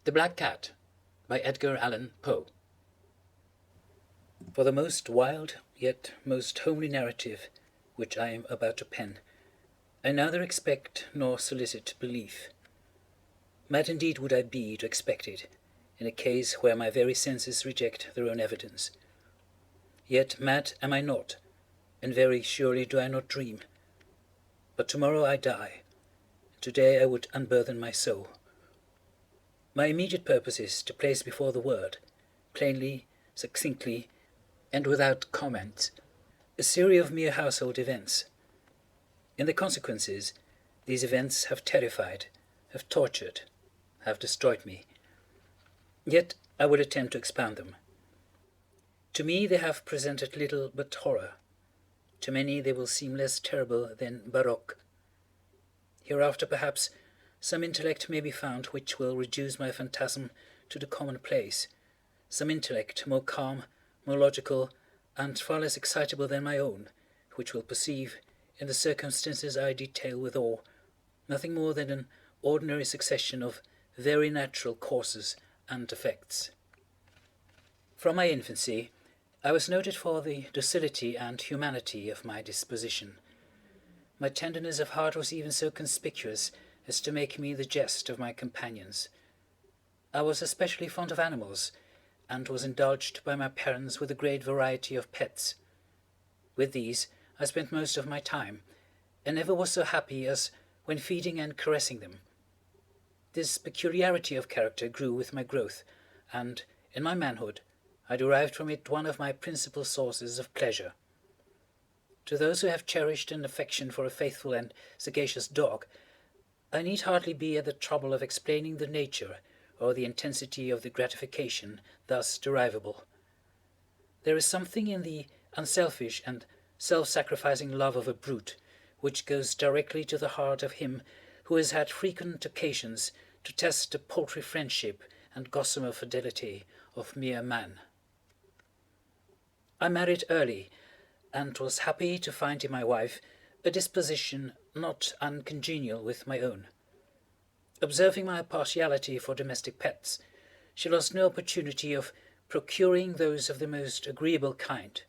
The Black Cat by Edgar Allan Poe. For the most wild yet most homely narrative which I am about to pen, I neither expect nor solicit belief. Mad indeed would I be to expect it, in a case where my very senses reject their own evidence. Yet mad am I not, and very surely do I not dream. But tomorrow I die, and today I would unburthen my soul. My immediate purpose is to place before the world, plainly, succinctly, and without comment, a series of mere household events. In the consequences, these events have terrified, have tortured, have destroyed me. Yet I will attempt to expound them. To me they have presented little but horror. To many they will seem less terrible than baroque. Hereafter, perhaps, some intellect may be found which will reduce my phantasm to the commonplace, some intellect more calm, more logical, and far less excitable than my own, which will perceive, in the circumstances I detail with awe, nothing more than an ordinary succession of very natural causes and effects. From my infancy, I was noted for the docility and humanity of my disposition. My tenderness of heart was even so conspicuous as to make me the jest of my companions. I was especially fond of animals, and was indulged by my parents with a great variety of pets. With these I spent most of my time, and never was so happy as when feeding and caressing them. This peculiarity of character grew with my growth, and, in my manhood, I derived from it one of my principal sources of pleasure. To those who have cherished an affection for a faithful and sagacious dog, I need hardly be at the trouble of explaining the nature or the intensity of the gratification thus derivable. There is something in the unselfish and self-sacrificing love of a brute which goes directly to the heart of him who has had frequent occasions to test the paltry friendship and gossamer fidelity of mere man. I married early, and was happy to find in my wife a disposition not uncongenial with my own. Observing my partiality for domestic pets, she lost no opportunity of procuring those of the most agreeable kind.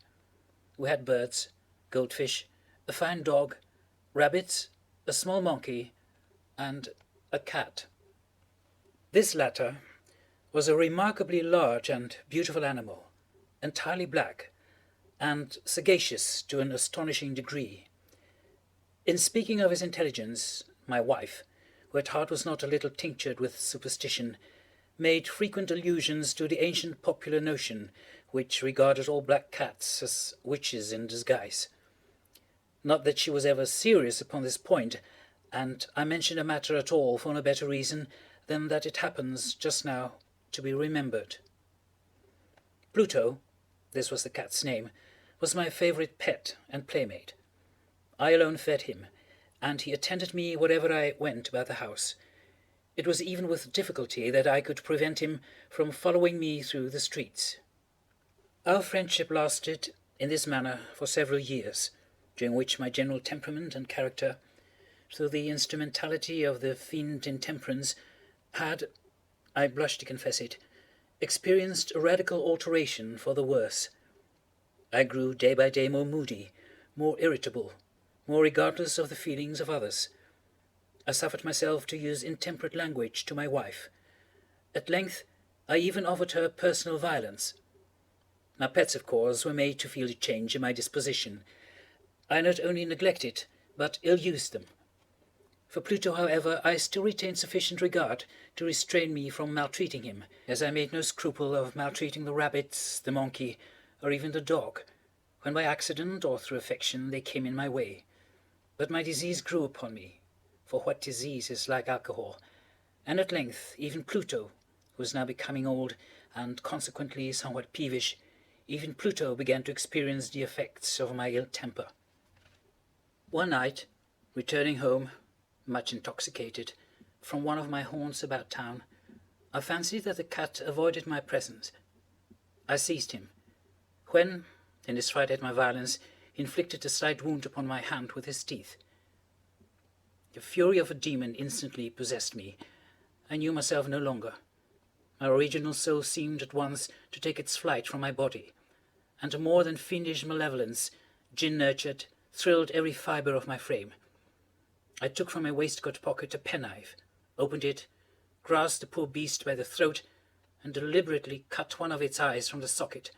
We had birds, goldfish, a fine dog, rabbits, a small monkey, and a cat. This latter was a remarkably large and beautiful animal, entirely black, and sagacious to an astonishing degree. In speaking of his intelligence, my wife, who at heart was not a little tinctured with superstition, made frequent allusions to the ancient popular notion which regarded all black cats as witches in disguise. Not that she was ever serious upon this point, and I mention the matter at all for no better reason than that it happens just now to be remembered. Pluto, this was the cat's name, was my favourite pet and playmate. I alone fed him, and he attended me wherever I went about the house. It was even with difficulty that I could prevent him from following me through the streets. Our friendship lasted in this manner for several years, during which my general temperament and character, through the instrumentality of the fiend intemperance, had, I blush to confess it, experienced a radical alteration for the worse. I grew day by day more moody, more irritable, more regardless of the feelings of others. I suffered myself to use intemperate language to my wife. At length I even offered her personal violence. My pets, of course, were made to feel the change in my disposition. I not only neglected, but ill-used them. For Pluto, however, I still retained sufficient regard to restrain me from maltreating him, as I made no scruple of maltreating the rabbits, the monkey, or even the dog, when by accident or through affection they came in my way. But my disease grew upon me, for what disease is like alcohol, and at length even Pluto, who was now becoming old and consequently somewhat peevish, even Pluto began to experience the effects of my ill temper. One night, returning home, much intoxicated, from one of my haunts about town, I fancied that the cat avoided my presence. I seized him, when, in his fright at my violence, he inflicted a slight wound upon my hand with his teeth. The fury of a demon instantly possessed me. I knew myself no longer. My original soul seemed at once to take its flight from my body, and a more than fiendish malevolence, gin-nurtured, thrilled every fibre of my frame. I took from my waistcoat pocket a penknife, opened it, grasped the poor beast by the throat, and deliberately cut one of its eyes from the socket.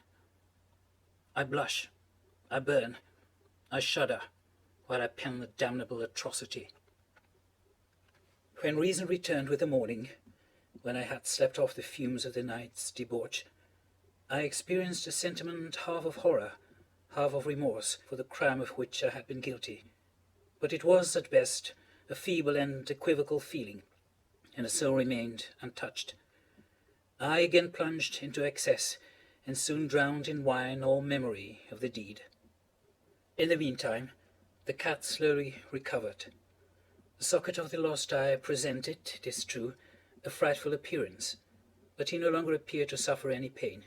I blush, I burn, I shudder, while I pen the damnable atrocity. When reason returned with the morning, when I had slept off the fumes of the night's debauch, I experienced a sentiment half of horror, half of remorse for the crime of which I had been guilty. But it was, at best, a feeble and equivocal feeling, and so remained untouched. I again plunged into excess, and soon drowned in wine all memory of the deed. In the meantime, the cat slowly recovered. The socket of the lost eye presented, it is true, a frightful appearance, but he no longer appeared to suffer any pain.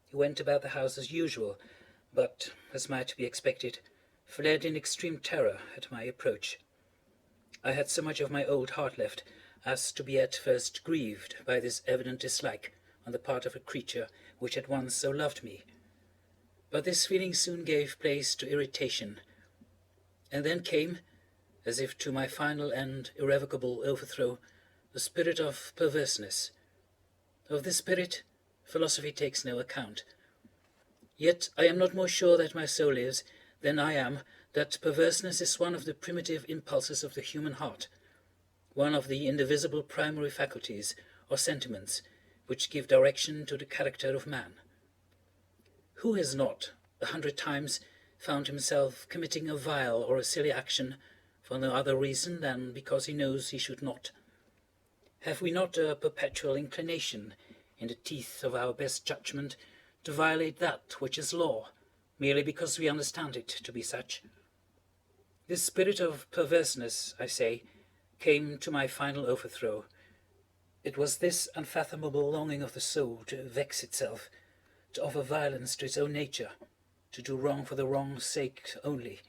He went about the house as usual, but, as might be expected, fled in extreme terror at my approach. I had so much of my old heart left as to be at first grieved by this evident dislike on the part of a creature which had once so loved me. But this feeling soon gave place to irritation, and then came, as if to my final and irrevocable overthrow, the spirit of perverseness. Of this spirit, philosophy takes no account. Yet I am not more sure that my soul is, than I am that perverseness is one of the primitive impulses of the human heart, one of the indivisible primary faculties or sentiments which give direction to the character of man. Who has not, 100 times, found himself committing a vile or a silly action for no other reason than because he knows he should not? Have we not a perpetual inclination, in the teeth of our best judgment, to violate that which is law, merely because we understand it to be such? This spirit of perverseness, I say, came to my final overthrow. It was this unfathomable longing of the soul to vex itself, to offer violence to its own nature, to do wrong for the wrong's sake only,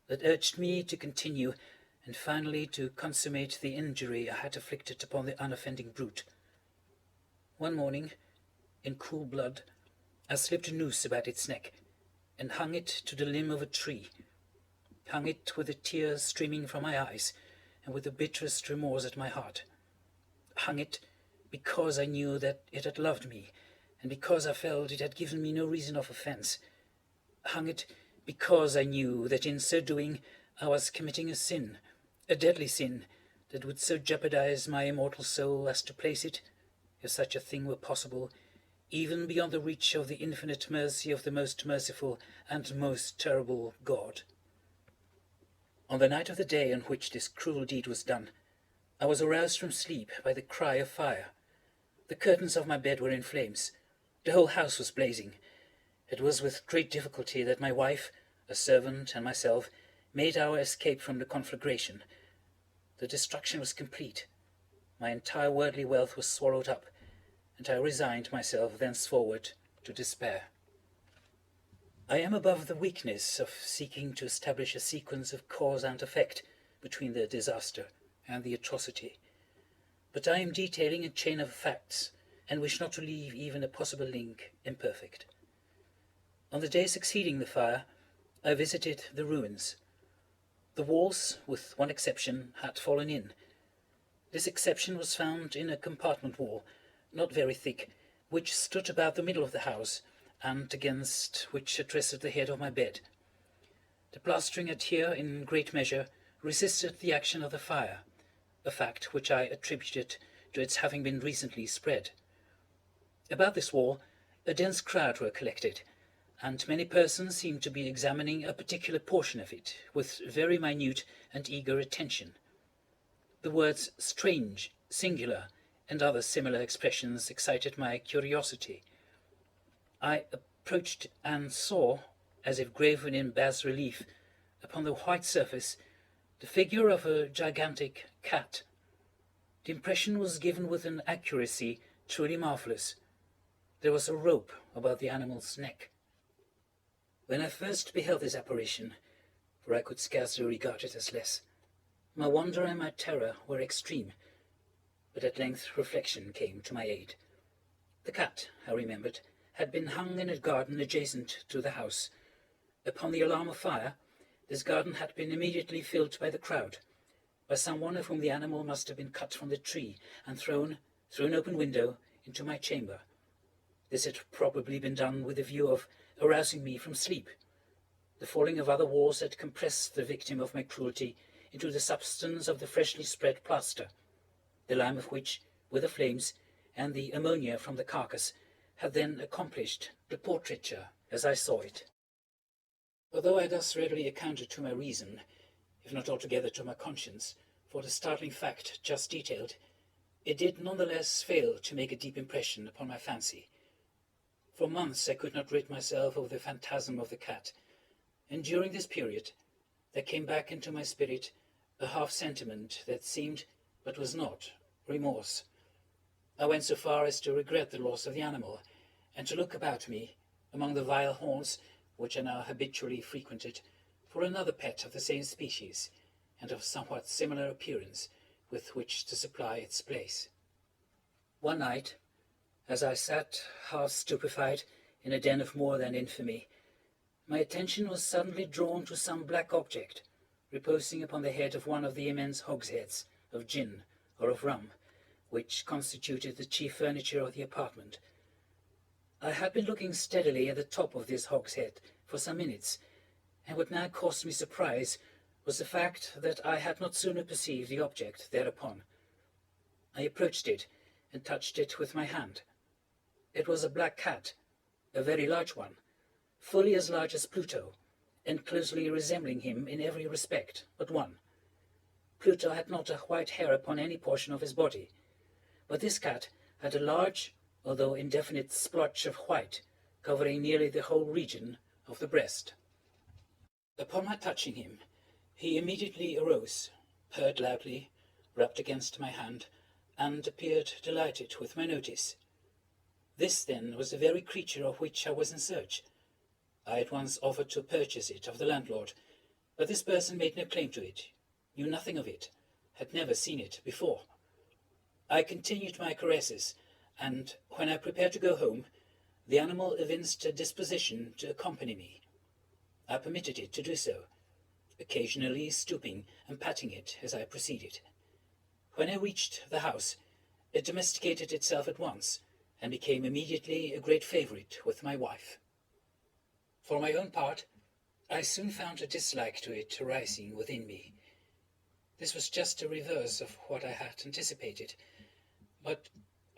that urged me to continue and finally to consummate the injury I had inflicted upon the unoffending brute. One morning, in cool blood, I slipped a noose about its neck and hung it to the limb of a tree, hung it with the tears streaming from my eyes and with the bitterest remorse at my heart, hung it because I knew that it had loved me and because I felt it had given me no reason of offense, hung it because I knew that in so doing I was committing a sin, a deadly sin, that would so jeopardize my immortal soul as to place it, if such a thing were possible, even beyond the reach of the infinite mercy of the most merciful and most terrible God. On the night of the day on which this cruel deed was done, I was aroused from sleep by the cry of fire. The curtains of my bed were in flames. The whole house was blazing. It was with great difficulty that my wife, a servant, and myself made our escape from the conflagration. The destruction was complete. My entire worldly wealth was swallowed up, and I resigned myself thenceforward to despair. I am above the weakness of seeking to establish a sequence of cause and effect between the disaster and the atrocity, but I am detailing a chain of facts, and wish not to leave even a possible link imperfect. On the day succeeding the fire, I visited the ruins. The walls, with one exception, had fallen in. This exception was found in a compartment wall, not very thick, which stood about the middle of the house, and against which it rested the head of my bed. The plastering had here, in great measure, resisted the action of the fire, a fact which I attributed to its having been recently spread. About this wall a dense crowd were collected, and many persons seemed to be examining a particular portion of it with very minute and eager attention. The words strange, singular, and other similar expressions excited my curiosity. I approached and saw, as if graven in bas-relief, upon the white surface, the figure of a gigantic cat. The impression was given with an accuracy truly marvellous. There was a rope about the animal's neck. When I first beheld this apparition, for I could scarcely regard it as less, my wonder and my terror were extreme, but at length reflection came to my aid. The cat, I remembered, had been hung in a garden adjacent to the house. Upon the alarm of fire, this garden had been immediately filled by the crowd, by someone of whom the animal must have been cut from the tree and thrown, through an open window, into my chamber. This had probably been done with the view of arousing me from sleep. The falling of other walls had compressed the victim of my cruelty into the substance of the freshly spread plaster, the lime of which, with the flames, and the ammonia from the carcass, had then accomplished the portraiture as I saw it. Although I thus readily accounted to my reason, if not altogether to my conscience, for the startling fact just detailed, it did none the less fail to make a deep impression upon my fancy. For months I could not rid myself of the phantasm of the cat, and during this period there came back into my spirit a half-sentiment that seemed, but was not, remorse. I went so far as to regret the loss of the animal, and to look about me, among the vile haunts which I now habitually frequented, for another pet of the same species, and of somewhat similar appearance, with which to supply its place. One night, as I sat half stupefied in a den of more than infamy, my attention was suddenly drawn to some black object, reposing upon the head of one of the immense hogsheads of gin or of rum, which constituted the chief furniture of the apartment. I had been looking steadily at the top of this hogshead for some minutes, and what now caused me surprise was the fact that I had not sooner perceived the object thereupon. I approached it and touched it with my hand. It was a black cat, a very large one, fully as large as Pluto, and closely resembling him in every respect but one. Pluto had not a white hair upon any portion of his body, but this cat had a large, although indefinite, splotch of white, covering nearly the whole region of the breast. Upon my touching him, he immediately arose, purred loudly, rubbed against my hand, and appeared delighted with my notice. This, then, was the very creature of which I was in search. I at once offered to purchase it of the landlord, but this person made no claim to it, knew nothing of it, had never seen it before. I continued my caresses, and when I prepared to go home, the animal evinced a disposition to accompany me. I permitted it to do so, occasionally stooping and patting it as I proceeded. When I reached the house, it domesticated itself at once, and became immediately a great favourite with my wife. For my own part, I soon found a dislike to it arising within me. This was just the reverse of what I had anticipated, but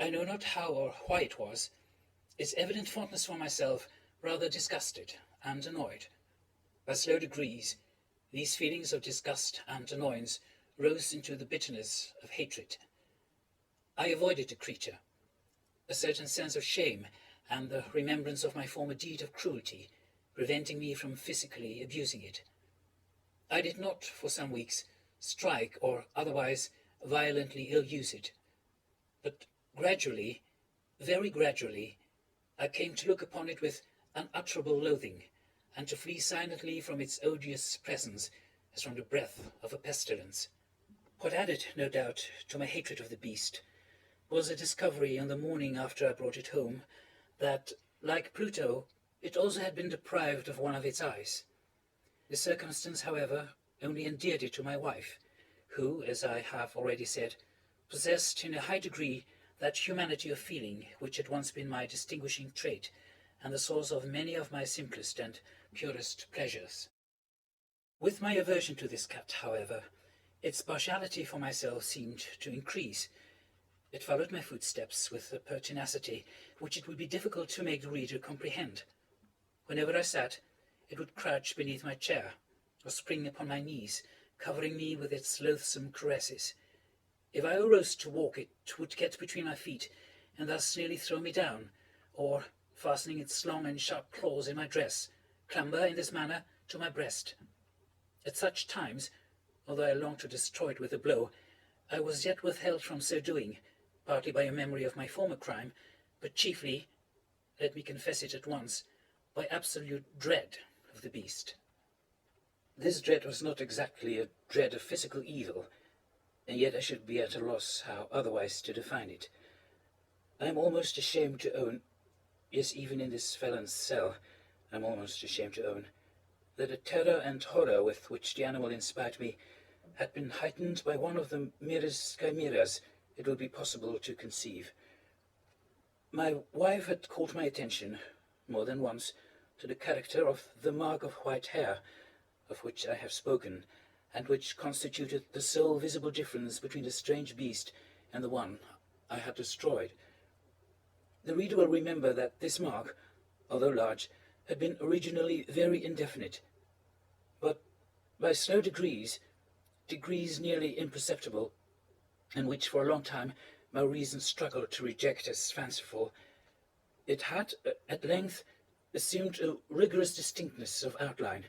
I know not how or why it was. Its evident fondness for myself rather disgusted and annoyed. By slow degrees, these feelings of disgust and annoyance rose into the bitterness of hatred. I avoided the creature. A certain sense of shame and the remembrance of my former deed of cruelty preventing me from physically abusing it. I did not, for some weeks, strike or otherwise violently ill-use it, but gradually, very gradually, I came to look upon it with unutterable loathing, and to flee silently from its odious presence as from the breath of a pestilence. What added, no doubt, to my hatred of the beast was a discovery on the morning after I brought it home that, like Pluto, it also had been deprived of one of its eyes. The circumstance, however, only endeared it to my wife, who, as I have already said, possessed in a high degree that humanity of feeling which had once been my distinguishing trait and the source of many of my simplest and purest pleasures. With my aversion to this cat, however, its partiality for myself seemed to increase. It followed my footsteps with a pertinacity which it would be difficult to make the reader comprehend. Whenever I sat, it would crouch beneath my chair, or spring upon my knees, covering me with its loathsome caresses. If I arose to walk, it would get between my feet, and thus nearly throw me down, or, fastening its long and sharp claws in my dress, clamber in this manner to my breast. At such times, although I longed to destroy it with a blow, I was yet withheld from so doing, partly by a memory of my former crime, but chiefly, let me confess it at once, by absolute dread of the beast. This dread was not exactly a dread of physical evil, and yet I should be at a loss how otherwise to define it. I am almost ashamed to own, yes, even in this felon's cell, I am almost ashamed to own, that the terror and horror with which the animal inspired me had been heightened by one of the merest chimeras it will be possible to conceive. My wife had called my attention, more than once, to the character of the mark of white hair, of which I have spoken, and which constituted the sole visible difference between the strange beast and the one I had destroyed. The reader will remember that this mark, although large, had been originally very indefinite, but by slow degrees nearly imperceptible, and which for a long time my reason struggled to reject as fanciful, it had at length assumed a rigorous distinctness of outline.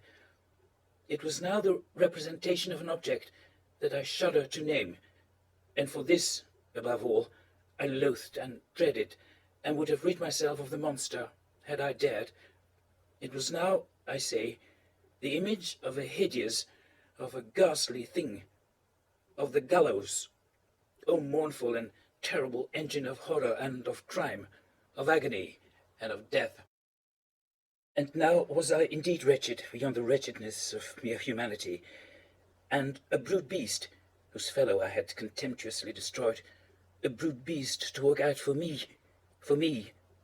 It was now the representation of an object that I shudder to name, and for this, above all, I loathed and dreaded, and would have rid myself of the monster had I dared. It was now, I say, the image of a hideous, of a ghastly thing, of the gallows. O mournful and terrible engine of horror and of crime, of agony and of death! And now was I indeed wretched beyond the wretchedness of mere humanity, and a brute beast, whose fellow I had contemptuously destroyed, a brute beast to work out for me,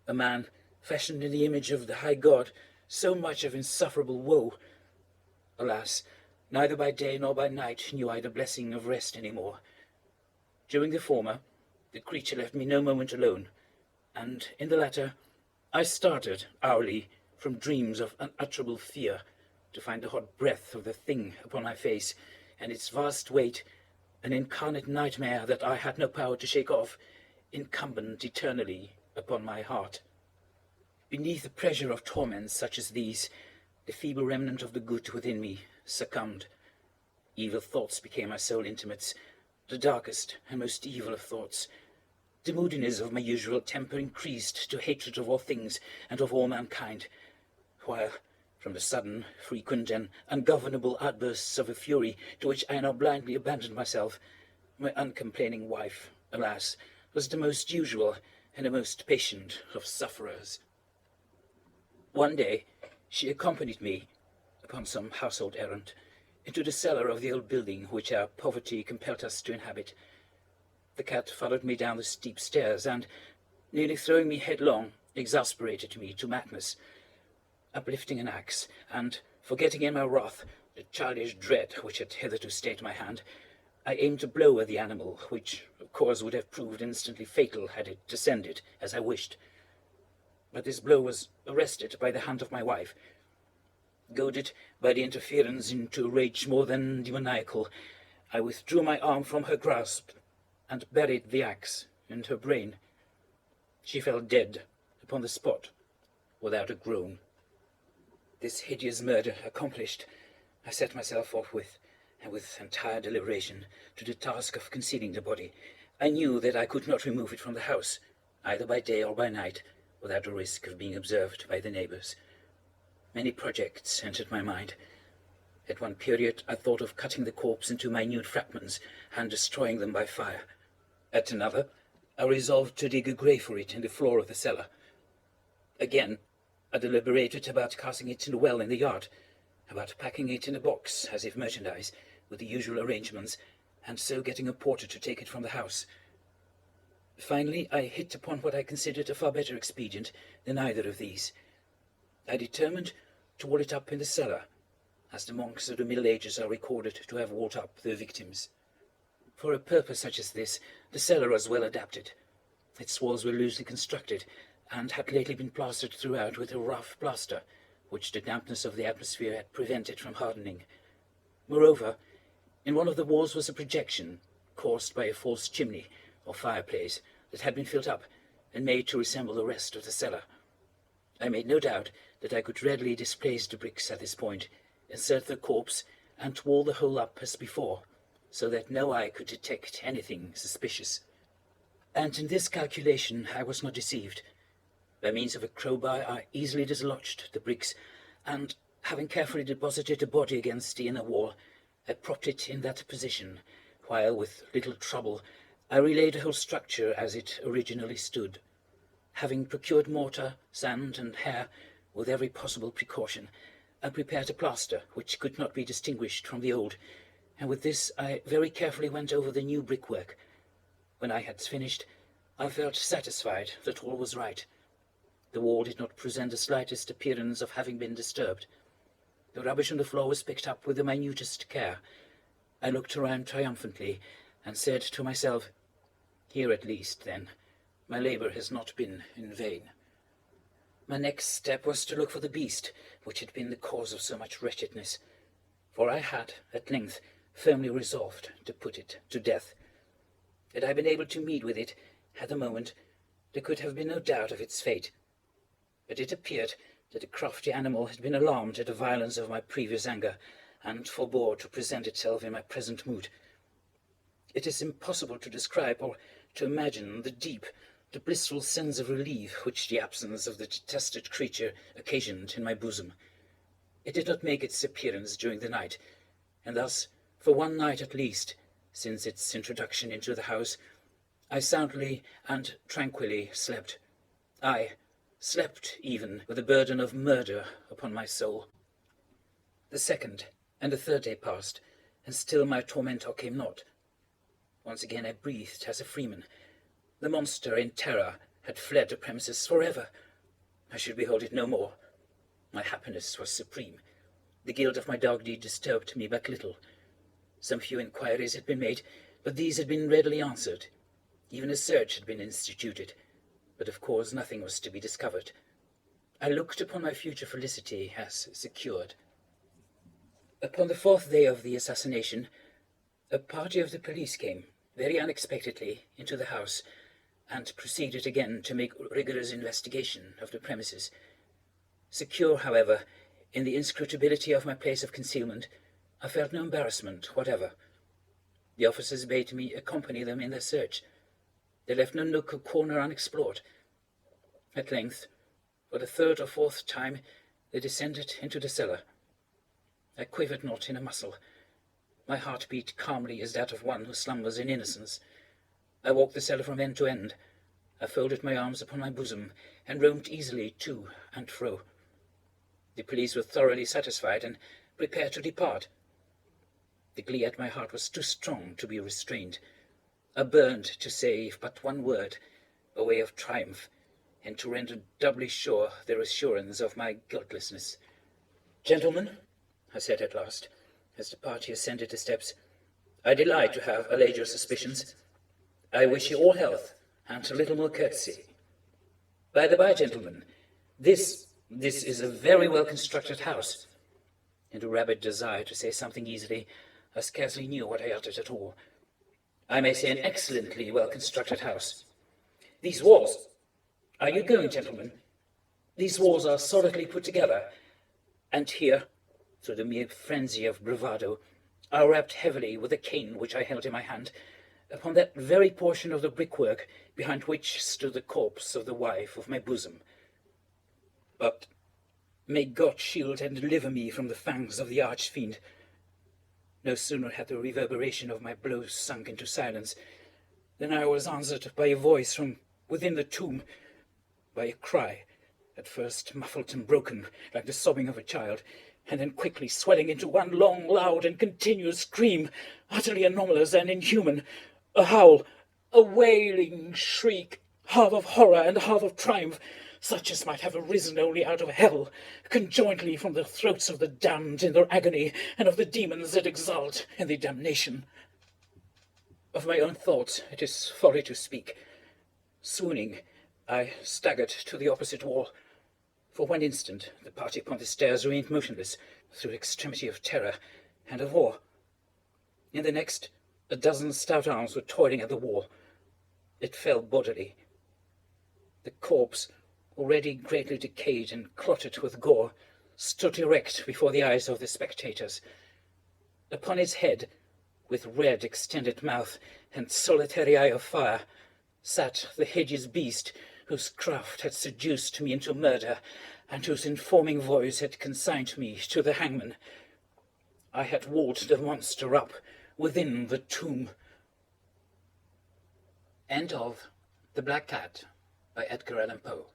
a man fashioned in the image of the high God, so much of insufferable woe. Alas, neither by day nor by night knew I the blessing of rest any more. During the former, the creature left me no moment alone, and in the latter, I started hourly from dreams of unutterable fear, to find the hot breath of the thing upon my face, and its vast weight, an incarnate nightmare that I had no power to shake off, incumbent eternally upon my heart. Beneath the pressure of torments such as these, the feeble remnant of the good within me succumbed. Evil thoughts became my sole intimates, the darkest and most evil of thoughts. The moodiness of my usual temper increased to hatred of all things and of all mankind, while, from the sudden, frequent, and ungovernable outbursts of a fury to which I now blindly abandoned myself, my uncomplaining wife, alas, was the most usual and the most patient of sufferers. One day she accompanied me, upon some household errand, into the cellar of the old building which our poverty compelled us to inhabit. The cat followed me down the steep stairs, and, nearly throwing me headlong, exasperated me to madness. Uplifting an axe, and forgetting in my wrath the childish dread which had hitherto stayed my hand, I aimed a blow at the animal, which of course would have proved instantly fatal had it descended as I wished. But this blow was arrested by the hand of my wife. Goaded by the interference into a rage more than demoniacal, I withdrew my arm from her grasp and buried the axe in her brain. She fell dead upon the spot without a groan. This hideous murder accomplished, I set myself forthwith, and with entire deliberation, to the task of concealing the body. I knew that I could not remove it from the house, either by day or by night, without the risk of being observed by the neighbors. Many projects entered my mind. At one period I thought of cutting the corpse into minute fragments and destroying them by fire. At another, I resolved to dig a grave for it in the floor of the cellar. Again, I deliberated about casting it in a well in the yard, about packing it in a box as if merchandise, with the usual arrangements, and so getting a porter to take it from the house. Finally, I hit upon what I considered a far better expedient than either of these. I determined to wall it up in the cellar, as the monks of the Middle Ages are recorded to have walled up their victims. For a purpose such as this, the cellar was well adapted. Its walls were loosely constructed, and had lately been plastered throughout with a rough plaster, which the dampness of the atmosphere had prevented from hardening. Moreover, in one of the walls was a projection, caused by a false chimney, or fireplace, that had been filled up, and made to resemble the rest of the cellar. I made no doubt that I could readily displace the bricks at this point, insert the corpse, and wall the whole up as before, so that no eye could detect anything suspicious. And in this calculation I was not deceived. By means of a crowbar I easily dislodged the bricks, and, having carefully deposited the body against the inner wall, I propped it in that position, while, with little trouble, I relaid the whole structure as it originally stood. Having procured mortar, sand, and hair with every possible precaution, I prepared a plaster which could not be distinguished from the old, and with this I very carefully went over the new brickwork. When I had finished, I felt satisfied that all was right. The wall did not present the slightest appearance of having been disturbed. The rubbish on the floor was picked up with the minutest care. I looked around triumphantly and said to myself, "Here at least, then, my labor has not been in vain." My next step was to look for the beast which had been the cause of so much wretchedness, for I had, at length, firmly resolved to put it to death. Had I been able to meet with it at the moment, there could have been no doubt of its fate. But it appeared that the crafty animal had been alarmed at the violence of my previous anger, and forbore to present itself in my present mood. It is impossible to describe or to imagine the deep, the blissful sense of relief which the absence of the detested creature occasioned in my bosom. It did not make its appearance during the night, and thus, for one night at least, since its introduction into the house, I soundly and tranquilly slept. I slept even with the burden of murder upon my soul. The second and the third day passed, and still my tormentor came not. Once again I breathed as a freeman. The monster, in terror, had fled the premises forever. I should behold it no more. My happiness was supreme. The guilt of my dog deed disturbed me but little. Some few inquiries had been made, but these had been readily answered. Even a search had been instituted, but of course nothing was to be discovered. I looked upon my future felicity as secured. Upon the fourth day of the assassination, a party of the police came, very unexpectedly, into the house, and proceeded again to make rigorous investigation of the premises. Secure, however, in the inscrutability of my place of concealment, I felt no embarrassment whatever. The officers bade me accompany them in their search. They left no nook or corner unexplored. At length, for the third or fourth time, they descended into the cellar. I quivered not in a muscle. My heart beat calmly as that of one who slumbers in innocence. I walked the cellar from end to end. I folded my arms upon my bosom, and roamed easily to and fro. The police were thoroughly satisfied, and prepared to depart. The glee at my heart was too strong to be restrained. I burned to say but one word, by way of triumph, and to render doubly sure their assurance of my guiltlessness. "Gentlemen," I said at last, as the party ascended the steps, "I delight to have allayed your suspicions. I wish you all health, and a little more courtesy. By the by, gentlemen, this is a very well-constructed house." In a rabid desire to say something easily, I scarcely knew what I uttered at all. "I may say an excellently well-constructed house. These walls— Are you going, gentlemen? These walls are solidly put together, and here, through the mere frenzy of bravado, I rapped heavily with the cane which I held in my hand, upon that very portion of the brickwork behind which stood the corpse of the wife of my bosom. But may God shield and deliver me from the fangs of the arch-fiend. No sooner had the reverberation of my blows sunk into silence, than I was answered by a voice from within the tomb, by a cry, at first muffled and broken, like the sobbing of a child, and then quickly swelling into one long, loud, and continuous scream, utterly anomalous and inhuman, a howl, a wailing shriek, half of horror and half of triumph, such as might have arisen only out of hell, conjointly from the throats of the damned in their agony, and of the demons that exult in their damnation. Of my own thoughts it is folly to speak. Swooning, I staggered to the opposite wall. For one instant the party upon the stairs remained motionless, through extremity of terror and of awe. In the next, a dozen stout arms were toiling at the wall. It fell bodily. The corpse, already greatly decayed and clotted with gore, stood erect before the eyes of the spectators. Upon its head, with red extended mouth and solitary eye of fire, sat the hideous beast whose craft had seduced me into murder, and whose informing voice had consigned me to the hangman. I had walled the monster up within the tomb. End of The Black Cat by Edgar Allan Poe.